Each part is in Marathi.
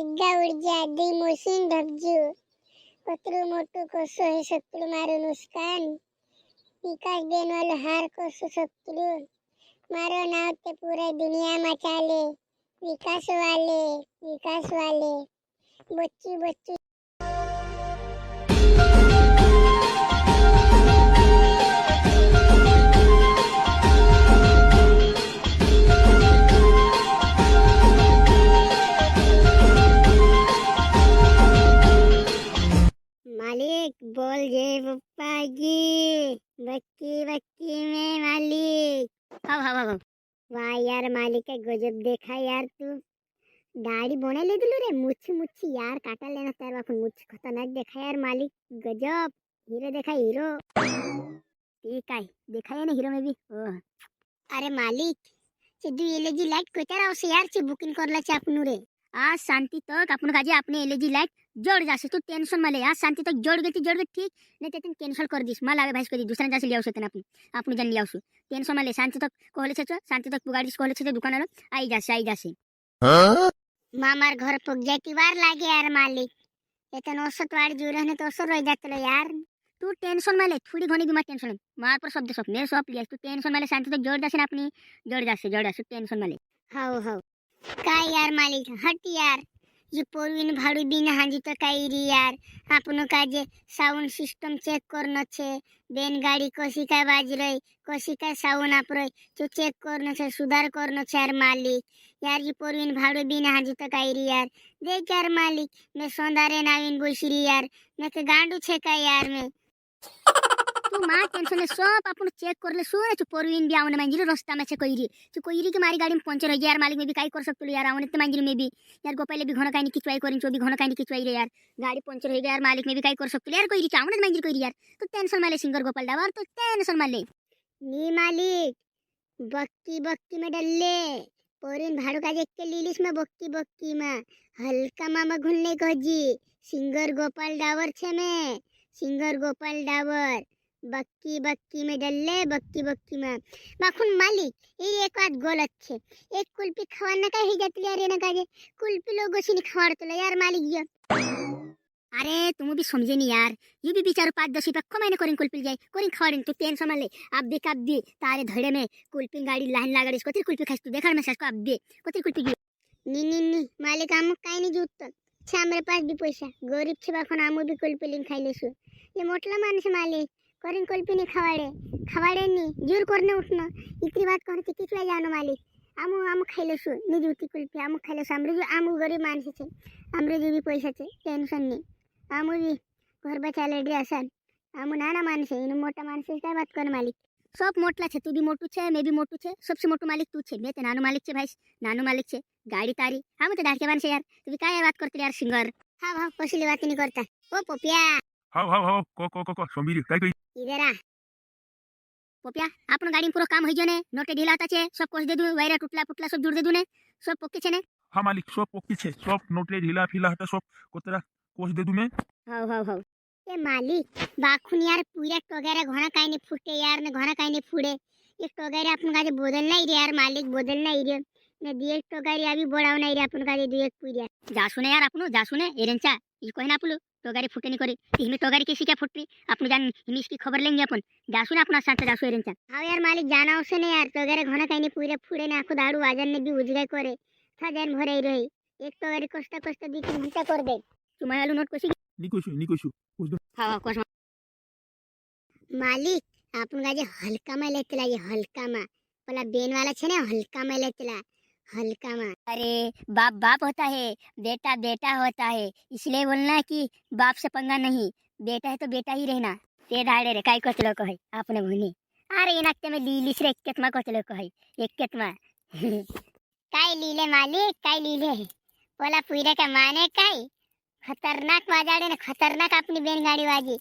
एकदा उर्जा दी मोशीन ढबजू कतरू मोटू कसो हे शत्रु मारू नुकसान विकास देन वालो हार कसो शत्रु मारो नाव ते पूरे दुनिया में चाले विकास वाले बच्ची बच्ची मालिक बोल जय पप्पा की बक्की बक्की में मालिक हाँ वाह यार मालिक का गजब देखा यार तू दाढ़ी बना ले दिलो रे मुछ मुछ यार काटा लेना तेरे बाप मुछ खतरनाक देखा यार मालिक गजब हीरो देखा हीरो ठीक है देखा है ना हीरो में भी ओह अरे मालिक सिद्धू एलजी लाइट कोतारा उसे यार से बुकिंग करला चे आपनु रे आज शांति तक आपण काजे आपने एलजी लाइट जोड़ जासे तू टेंशन माले आज शांति तक जोड़ गई ठीक नहीं ते कैंसिल कर दिस माल आवे भाई कर दी दूसरा जासे लियाव से आपण आपण जन लियाव टेंशन माले शांति तक कहले छे शांति तक पुगाड़ी कहले छे दुकान वाला आई जासे मामार घर पग जाती वार लागे यार मालिक एतन औसत वाड़ जो रहने तो औसत रह जातलो यार तू टेंशन माले थोड़ी घणी भी मत टेंशन मार पर शब्द सब मेरे सब लिया तू टेंशन माले शांति तक जोड़ जासे ना अपनी जोड़ जासे टेंशन माले हाउ काय यार मालिक हट यार ये पोरवीन भाड़ू बिन हांजी तो काय री यार आपनो काजे साउंड सिस्टम चेक करनो छे बेन गाड़ी कसी काय बाज रही कसी काय साउंड आप रही तो चेक करनो छे सुधार करनो छे यार मालिक यार ये पोरवीन भाड़ू बिन हांजी तो काय री यार देख यार मालिक मैं सोंदारे नाविन बोसरी यार मैं के गांडू छे काय यार मैं तू मां टेंशन सब अपन चेक करले सोने तू पोरवीन भी आवन मांजिरो रास्ता में छे कोईरी के मारी गाड़ी में पंचर हो गया यार मालिक में भी काई कर सकतो यार आवन ते मांजिरो में भी यार गोपाले भी घण काई नि किचवाई करिन चो भी घण काई नि किचवाई रे यार गाड़ी पंचर हो गया यार मालिक में भी काई कर सकतो यार कोईरी चावन मांजिरो कोईरी यार तो टेंशन माले सिंगर गोपाल डावर तो टेंशन माले नी मालिक बक्की बक्की में डल्ले पोरीन भाड़ू का के लीलिस में बक्की में हल्का मामा घुलने गजी सिंगर गोपाल डावर छे में सिंगर गोपाल डावर बक्की में डल्ले बक्की में माखुन मालिक ये एक बात गलत छे एक कुल्फी खवाना का ही जातली यार ना काजे कुल्फी लोगों से नहीं खवाड़तला यार मालिक ये अरे तुम भी समझे नहीं यार ये भी बेचारो 5-10 रुपया कमाने करें कुल्फी जाए करें खवाड़ें तो टेंशन माले आप दे तारे धड़े में कुल्फी गाड़ी लाइन लगा इसको तेरी कुल्फी खास तू देखा मैं सच को आप दे कोती कुल्फी नी मालिक आम काई नहीं जुटत छे मेरे पास भी पैसा गरीब छे बाखन आमो भी कुल्फी लिन खाई लेसु ये मोटला मानुस मालिक करें कुल्फी नहीं खवाड़े नहीं जोर करने उठना इतनी बात कहते किचवा जानो मालिक आमु खाई लेसु नहीं जुटी कुल्फी आमु खाई लेसु हमरे जो आमु गरीब मानुस छे हमरे जो भी पैसा छे टेंशन नहीं आमु भी घर बचा लेडी असन आमु नाना मानुस है इन मोटा मानुस काय बात कर मालिक सब मोटला छे तू भी मोटू छे मैं भी मोटू छे सबसे मोटू मालिक तू छे मैं ते नानो मालिक छे भाई नानो मालिक छे गाड़ी तारी हम तो दाढ़के मानुस यार तू भी काय बात करते यार सिंगर हां कसली बात नहीं करता ओ पोपिया हाव को सोमीरी काय कई इधर आ पोपिया आपन गाड़ी में पूरा काम होई जो ने नोटे ढीला होता छे सब कोस दे दू वायरा टूटला सब जुड़ दे दू ने सब पोके छे ने हाँ मालिक सब पोकी छे सब नोटले ढीला फीला हटा सब कोतरा कोस दे दू मैं हाव ए मालिक बाखुन यार पूरा टोगेरा घोड़ा काई नहीं फुटे यार ने घोड़ा काई नहीं फुड़े एक टोगेरा अपन काजे बदल नहीं रे यार मालिक बदल नहीं रे ने दिए टोगेरी अभी बड़ाव नहीं रे अपन काजे दिए पूरा जासुने यार आपनु जासुने एरेंचा ई कहना आपलु टोगारी फुटे नहीं करे हिमे टोगारी कैसी क्या फुटरी आपनु जान हिमिस की खबर लेंगे अपन जासुने अपना साथ जासु एरेंचा हां यार मालिक जाना उसे ने यार टोगारे घोड़ा काई नहीं पूरे फुड़े ने आखो दाड़ू आजन ने भी उजगाय करे था जान भरे रही एक टोगारी कष्ट दिखी घंटा कर दे तुम्हारे नोट कोसी निकोशु कुछ दो हां कोस मालिक आपन गाजे हल्का में लेतला ये हल्का में पला बेन वाला छे ने हल्का में लेतला हल्का में अरे बाप होता है बेटा होता है इसलिए बोलना कि बाप से पंगा नहीं बेटा है तो बेटा ही रहना ते दाड़े रे काय कचलो कहे आपने भूनी अरे इनाकते में लीलिस रे केतमा कचलो कहे एक केतमा काय लीले मालिक काय लीले बोला पूरा का माने काय खतरनाक वाजाड़े ने खतरनाक अपनी बेन गाड़ी वाजी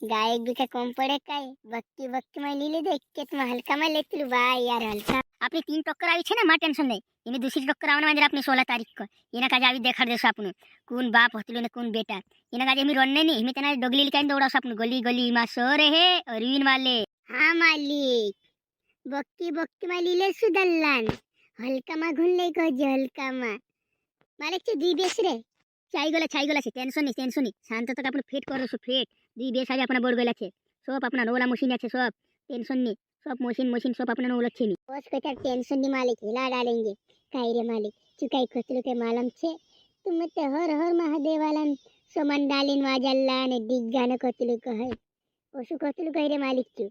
गायक भी का कम पड़े काय बक्की में लीले देख केतमा हल्का में लेतलू भाई यार हल्का आपने 3 टक्कर आई छे ना मां टेंशन नहीं इने दूसरी टक्कर आवना म्हणजे आपने 16 तारीख को इना का जावी देखाड देसो आपण कोण बाप होतलो ने कोण बेटा इना का मी रोन्ने नहीं मी तेना डोगली काई दौड़ास आपण गली मा सोरे हे अरविंद वाले हां मालिक बक्की में लीले सुदल्लान हल्का मा घुनले को हल्का मा मालिक चे दी बेस रे ছাই গলা আছে টেনশন নেই শান্ত থাক আপনি ফিট করো সব ফিট দুই বেশ আগে আপনার বড় গেল আছে সব আপনার ওলা মেশিন আছে सब टेंशन नहीं सब मशीन सब अपना वो लक्ष्य नहीं बस बेटा टेंशन नहीं मालिक हिला डालेंगे काई रे मालिक चुकाई खोतलू के मालम छे तुम ते हर हर महादेव वाला सोमन डालिन वाजल्ला ने दिग्गा ने खोतलू कहे ओसु खोतलू कही रे मालिक तू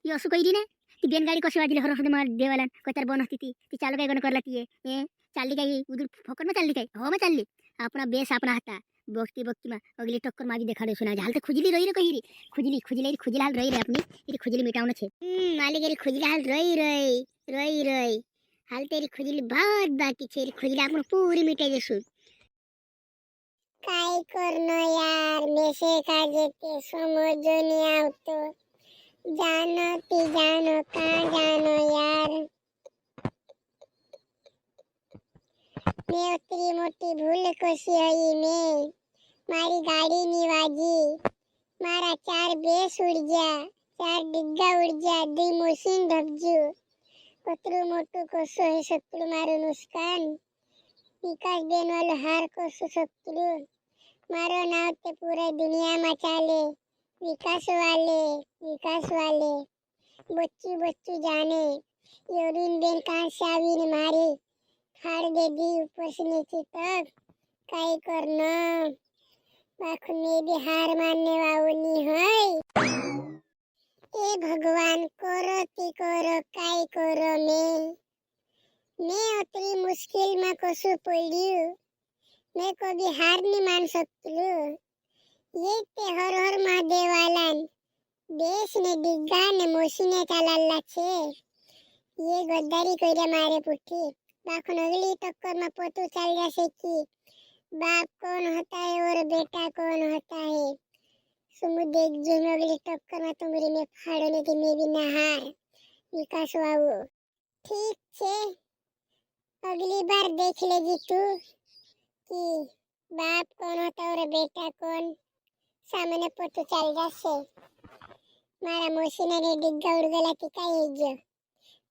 ये ओसु कही रे ना ती बेन गाड़ी कसे वाजले हर हर महादेव वाला कतर बन हती ती चालू काय गण करला ती ए चालली काय उधर फोकट में चालली काय हो में चालली अपना बेस अपना हाता बक्ती में अगली टक्कर मागी देखा रे सुना हाल तो खुजली रही रे कही रे खुजली हाल रही रे अपनी तेरी खुजली मिटावना छे मालिक रे खुजली हाल रही हाल तेरी खुजली बहुत बाकी छे खुजली अपन पूरी मिटाई देसु काय करनो यार मेसे काजे ते समझो नहीं आवतो जानो का जानो यार मैं उतरी मोटी भूल कोसी हई मैं मारी गाड़ी नहीं वाजी मारा 4 बेस उड़ गया 4 डिग्गा उड़ गया 2 मशीन धबजू कतरू मोटू कोसो है शत्रु मारो नुकसान विकास देन वालो हार कोसो शत्रु मारो नाव ते पूरे दुनिया में चाले विकास वाले बच्चू जाने योरिन बेन कहां से आवी ने मारे फाड़ दे दी ऊपर से नीचे तक काय करना बाख में भी हार मानने वाली है ए भगवान करो काय करो मैं उतरी मुश्किल में कसु पड़ी मैं कभी हार नहीं मान सकती ये ते हर हर महादेव वाला देश ने दिग्गा ने मोशीने चालाला छे ये गद्दारी कइरा मारे पुठी बाखन अगली टक्कर में पतो चल जासे कि बाप कौन होता है और बेटा कौन होता है सुमु देख जो अगली टक्कर में तुम्हारी में फाड़ने की मैं भी नहार विकास बाबू ठीक छे अगली बार देख लेगी तू कि बाप कौन होता है और बेटा कौन सामने पतो चल जासे मारा मोशीने ने डिग्गा उड़ गला कि काई जो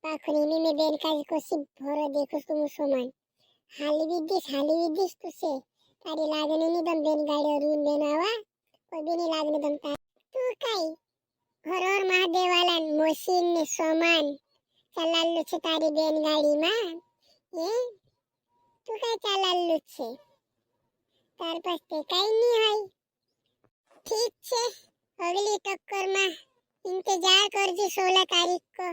पाखनी में बेन का कोसी भरो देखो तुम समान हाली विदिस तुसे तारी लागने नहीं दम बेन गाड़ी और रून बेनावा कोई भी नहीं लागने दम ता तू काई घर और महादेव वाला मशीन ने सामान चलाल्लू छे तारी बेन गाड़ी में ये तू काई चलाल्लू छे तार पास ते काई नहीं है ठीक छे अगली टक्कर में इंतजार कर जी 16 तारीख को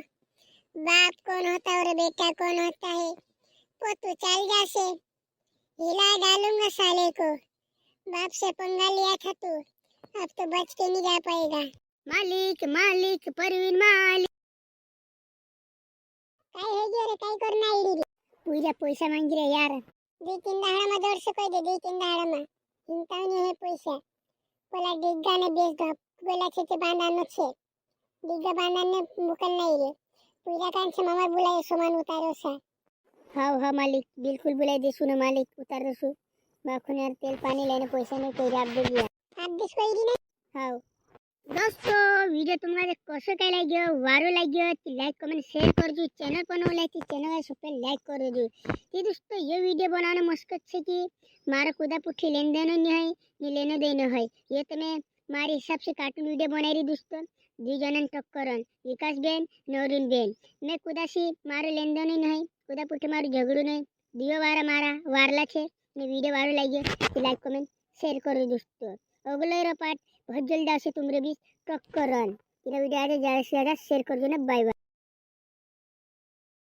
बाप कौन होता है और बेटा कौन होता है वो तो चल जासे हिला डालूंगा साले को बाप से पंगा लिया था तू अब तो बच के नहीं जा पाएगा मालिक परवीन मालिक काय है जो रे काय करना आईडी रे पूरा पैसा मांग रे यार 2-3 दाड़ा में जोर से कोई दे 2-3 दाड़ा में चिंता नहीं है पैसा बोला डिग्गा ने बेच दो बोला छे ते बांधानो छे डिग्गा बांधाने मुकल नहीं रे पूरा कान से मामा बुलाए सामान उतारो सा हाँ मालिक बिल्कुल बुलाए देसु ना मालिक उतार देसु बाखुन यार तेल पानी लेने पैसा नहीं कोई आप दे दिया आप दिस कोई नहीं हाँ दोस्तों वीडियो तुम्हारे कसो काय लाग्यो वारो लाग्यो ती लाइक कमेंट शेयर करजो चैनल पर नवा लाइक चैनल पे सब लाइक कर दो ये दोस्तों ये वीडियो बनाने मस्कत छे कि मारा खुदा पुठी लेन देन नहीं है नहीं लेने देनो है ये तो मैं मारे हिसाब से कार्टून वीडियो बनाई रही दोस्तों 2 जनन टक्करन विकास बेन नौरीन बेन मैं कुदासी मारे लेन देन नहीं है खुदा पुठी मारू झगड़ू नहीं दियो वारा मारा वारला छे ने वीडियो वारो लाग्यो तो लाइक कमेंट शेयर करो दोस्तों अगला पार्ट बहुत जल्द आसे तुमरे बीच टक्करन ये वीडियो आज ज्यादा से ज्यादा शेयर करजो ना बाय बाय।